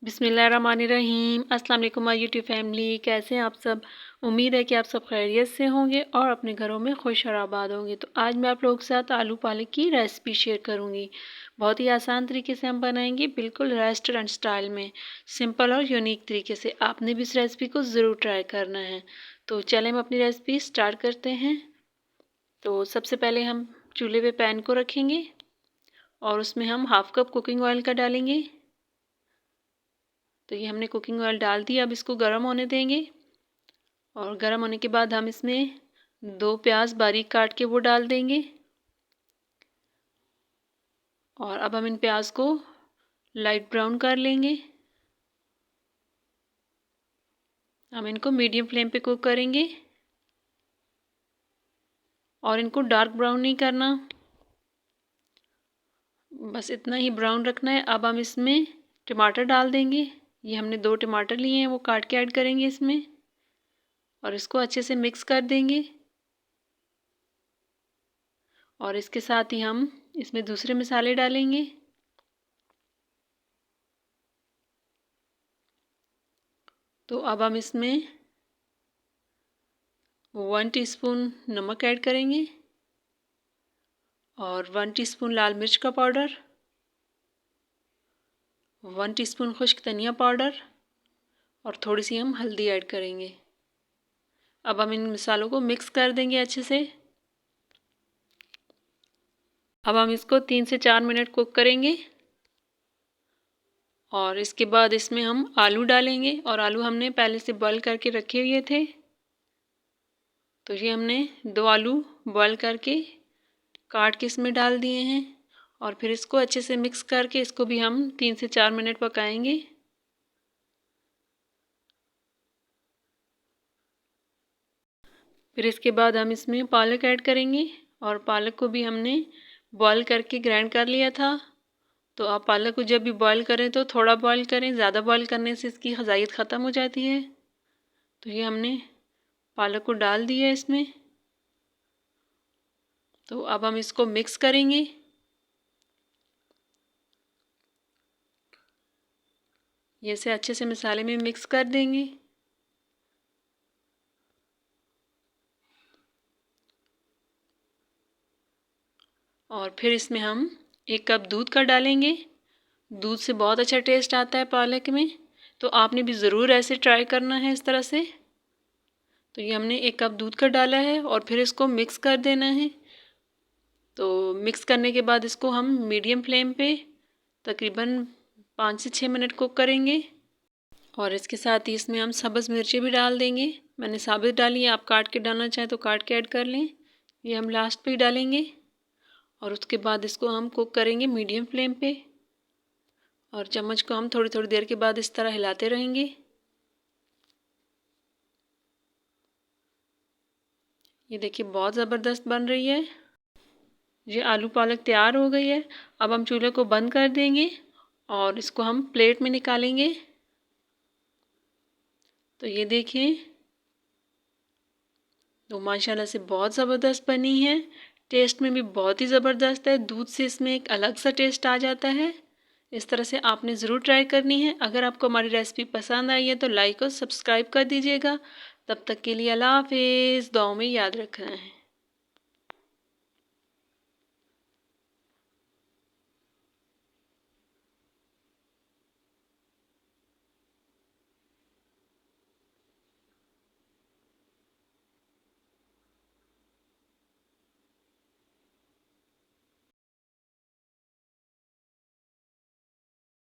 बिस्मिल्लाहिर्रहमानिर्रहीम। अस्सलाम वालेकुम माय यूट्यूब फैमिली, कैसे हैं आप सब। उम्मीद है कि आप सब खैरियत से होंगे और अपने घरों में खुश और आबाद होंगे। तो आज मैं आप लोगों के साथ आलू पालक की रेसिपी शेयर करूंगी। बहुत ही आसान तरीके से हम बनाएंगे, बिल्कुल रेस्टोरेंट स्टाइल में, सिंपल और यूनिक तरीके से। आपने भी इस रेसिपी को ज़रूर ट्राई करना है। तो चलें हम अपनी रेसिपी स्टार्ट करते हैं। तो सबसे पहले हम चूल्हे पे पैन को रखेंगे और उसमें हम हाफ कप कुकिंग ऑयल का डालेंगे। तो ये हमने कुकिंग ऑयल डाल दिया। अब इसको गर्म होने देंगे और गर्म होने के बाद हम इसमें 2 प्याज बारीक काट के वो डाल देंगे। और अब हम इन प्याज को लाइट ब्राउन कर लेंगे। हम इनको मीडियम फ्लेम पे कुक करेंगे और इनको डार्क ब्राउन नहीं करना, बस इतना ही ब्राउन रखना है। अब हम इसमें टमाटर डाल देंगे। ये हमने 2 टमाटर लिए हैं, वो काट के ऐड करेंगे इसमें और इसको अच्छे से मिक्स कर देंगे। और इसके साथ ही हम इसमें दूसरे मसाले डालेंगे। तो अब हम इसमें 1 टीस्पून नमक ऐड करेंगे और 1 टीस्पून लाल मिर्च का पाउडर, 1 टीस्पून खुश्क धनिया पाउडर और थोड़ी सी हम हल्दी ऐड करेंगे। अब हम इन मसालों को मिक्स कर देंगे अच्छे से। अब हम इसको 3 से 4 मिनट कुक करेंगे और इसके बाद इसमें हम आलू डालेंगे। और आलू हमने पहले से बॉईल करके रखे हुए थे। तो ये हमने 2 आलू बॉईल करके काट के इसमें डाल दिए हैं और फिर इसको अच्छे से मिक्स करके इसको भी हम 3 से 4 मिनट पकाएंगे। फिर इसके बाद हम इसमें पालक ऐड करेंगे और पालक को भी हमने बॉईल करके ग्राइंड कर लिया था। तो आप पालक को जब भी बॉईल करें तो थोड़ा बॉईल करें, ज़्यादा बॉईल करने से इसकी ग़ज़ाइयत ख़त्म हो जाती है। तो ये हमने पालक को डाल दिया इसमें। तो अब हम इसको मिक्स करेंगे। ये से अच्छे से मसाले में मिक्स कर देंगे। और फिर इसमें हम 1 कप दूध का डालेंगे। दूध से बहुत अच्छा टेस्ट आता है पालक में, तो आपने भी ज़रूर ऐसे ट्राई करना है इस तरह से। तो ये हमने 1 कप दूध का डाला है और फिर इसको मिक्स कर देना है। तो मिक्स करने के बाद इसको हम मीडियम फ्लेम पे तकरीबन 5 से 6 मिनट कुक करेंगे। और इसके साथ ही इसमें हम सब्ज़ मिर्ची भी डाल देंगे। मैंने साबित डाली है, आप काट के डालना चाहें तो काट के ऐड कर लें। ये हम लास्ट पे ही डालेंगे और उसके बाद इसको हम कुक करेंगे मीडियम फ्लेम पे। और चम्मच को हम थोड़ी थोड़ी देर के बाद इस तरह हिलाते रहेंगे। ये देखिए बहुत ज़बरदस्त बन रही है। ये आलू पालक तैयार हो गई है। अब हम चूल्हे को बंद कर देंगे और इसको हम प्लेट में निकालेंगे। तो ये देखिए, तो माशाल्लाह से बहुत ज़बरदस्त बनी है। टेस्ट में भी बहुत ही ज़बरदस्त है। दूध से इसमें एक अलग सा टेस्ट आ जाता है। इस तरह से आपने ज़रूर ट्राई करनी है। अगर आपको हमारी रेसिपी पसंद आई है तो लाइक और सब्सक्राइब कर दीजिएगा। तब तक के लिए अल्लाह हाफिज़। दुआओं में याद रखना है।